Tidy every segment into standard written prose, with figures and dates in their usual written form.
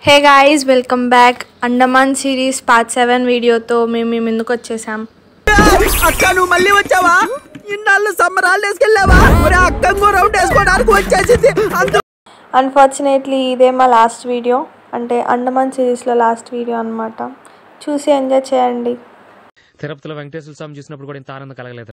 Hey guys, welcome back. Andaman series part 7 వీడియోతో మేము ముందుకు వచ్చేసాం. అక్క నువ్వు మళ్ళీ వచ్చావా? ఇన్నాళ్ళు సమ్మర్ హాలిడేస్కి వెళ్ళావా? అక్క రౌండ్ వేసుకోవడానికి వచ్చేసింది. అన్ఫార్చునేట్లీ ఇదే మా లాస్ట్ వీడియో, అంటే అండమాన్ సిరీస్లో లాస్ట్ వీడియో అనమాట. చూసి ఎంజాయ్ చేయండి. తిరుపతిలో వెంకటేశ్వర స్వామి చూసినప్పుడు కూడా ఇంత ఆనందం కలగలేదు.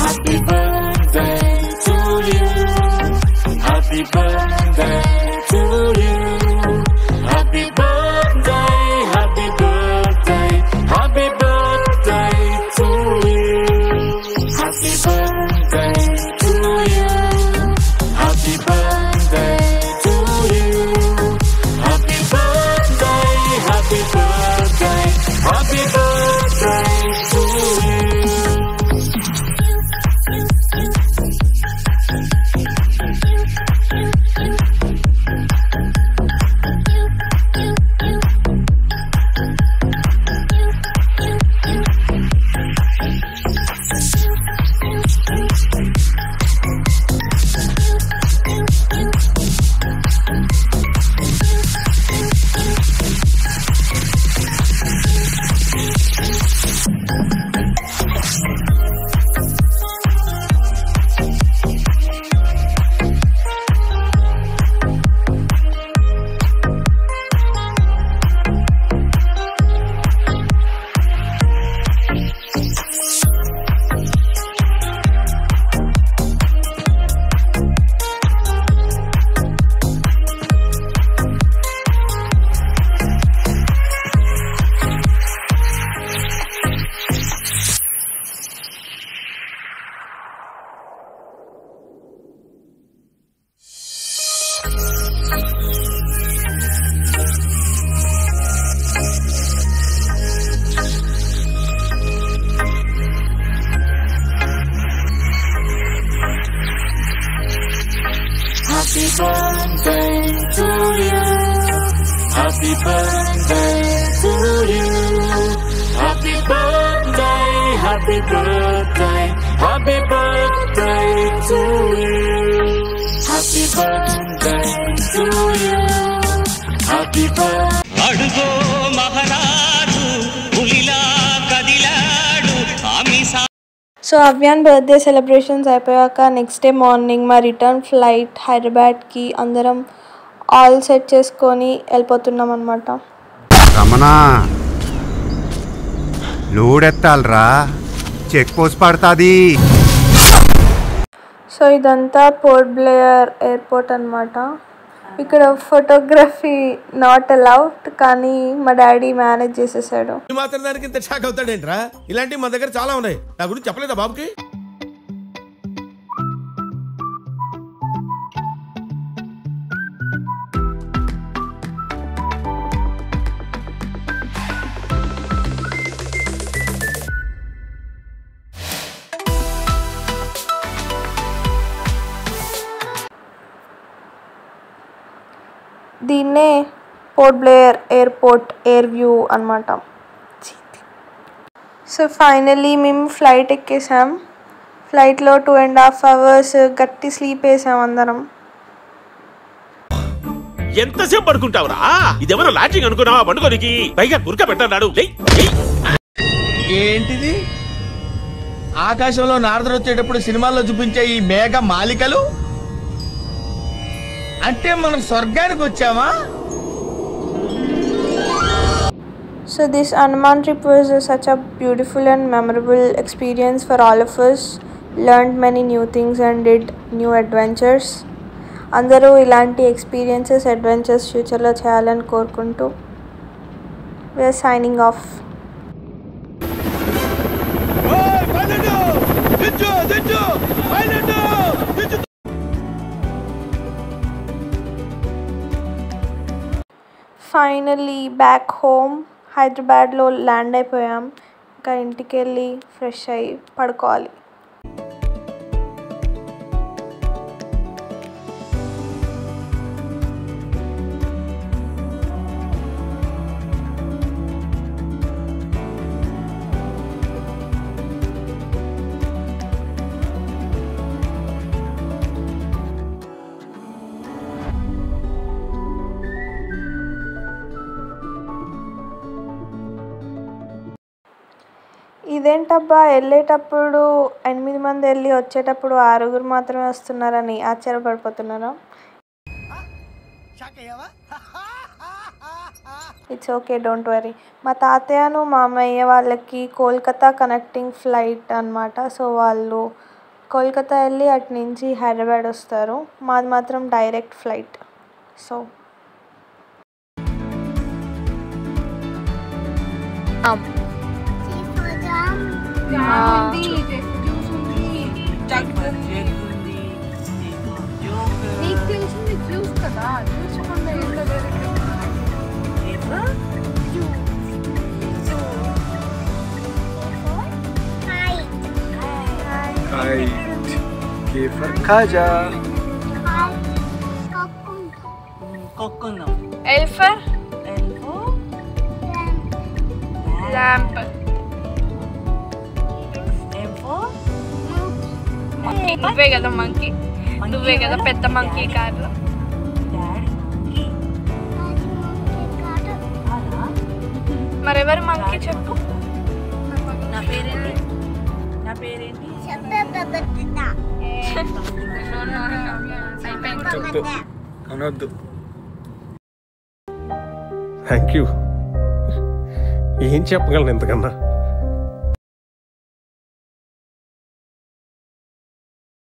Happy birthday to you. Happy birthday to you. Happy birthday, happy birthday, happy birthday to you. Happy birthday to you. Happy birthday. అడుగో మహారాజు పులిలా కదిలాడు ఆమిసా. సో అవ్యాన్ బర్త్డే సెలబ్రేషన్స్ అయిపోయాక నెక్స్ట్ డే మార్నింగ్ మా రిటర్న్ ఫ్లైట్ హైదరాబాద్కి అందరం ఆల్ సెట్ చేసుకొని వెళ్ళిపోతున్నాం అన్నమాట. లోడ్ ఎత్తాలరా, చెక్ పోస్ట్ పడుతుంది. సో ఇదంతా పోర్ట్ బ్లేయర్ ఎయిర్పోర్ట్ అనమాట. ఇక్కడ ఫోటోగ్రఫీ నాట్ అలౌడ్, కానీ మా డాడీ మేనేజ్ చేసేసాడు. ఈ మాత్రం దానికి ఇంత షాక్ అవుతాడేంట్రా? ఇలాంటివి మా దగ్గర చాలా ఉన్నాయి. నా గురించి చెప్పలేదా బాబుకి? దీన్నే port Blair airport air view అనమాట. సో ఫైనలీ మేము ఫ్లైట్ ఎక్కేసాం. ఫ్లైట్లో 2.5 hours గట్టి స్లీప్ వేసాం అందరం. ఎంతసేపు పడుకుంటావురా? ఇదేమన్నా లాడ్జింగ్ అనుకున్నావా? పండుగనికి పైగా గురక పెట్టన్నాడు. ఏంటిది? ఆకాశంలో నారదుడు వచ్చేటప్పుడు సినిమాల్లో చూపించే ఈ మేఘ మాలికలు అంటే మనం స్వర్గానికి వచ్చామా? So this Andaman trip was such a beautiful and memorable experience for all of us. Learned many new things and did new adventures. అందరూ ఇలాంటి ఎక్స్పీరియన్సెస్ అడ్వెంచర్స్ ఫ్యూచర్లో చేయాలని కోరుకుంటూ we're signing off. Finally back home హైదరాబాద్లో land అయిపోయాం. ఇంకా ఇంటికి వెళ్ళి ఫ్రెష్ అయ్యి పడుకోవాలి. ఇదేంటబ్బా వెళ్ళేటప్పుడు 8 మంది వెళ్ళి వచ్చేటప్పుడు 6 మాత్రమే వస్తున్నారని ఆశ్చర్యపడిపోతున్నారా? It's okay, don't worry. మా తాతయ్యను మామయ్య వాళ్ళకి కోల్కతా కనెక్టింగ్ ఫ్లైట్ అనమాట. సో వాళ్ళు కోల్కతా వెళ్ళి అటు నుంచి హైదరాబాద్ వస్తారు. మాది మాత్రం డైరెక్ట్ ఫ్లైట్. సో నీకు తెలిసింది జ్యూస్ కదా, జ్యూస్ చెప్పండి. L for lamp. నువ్వే కదా మంకీ, నువ్వే కదా పెద్ద మంకీ కార్లో. మరెవరు మంకీ చెప్పు? నా పేరేంటి? నా పేరేంటి? అనొద్దు. Thank you. ఏం చెప్పగలను ఇంతకన్నా?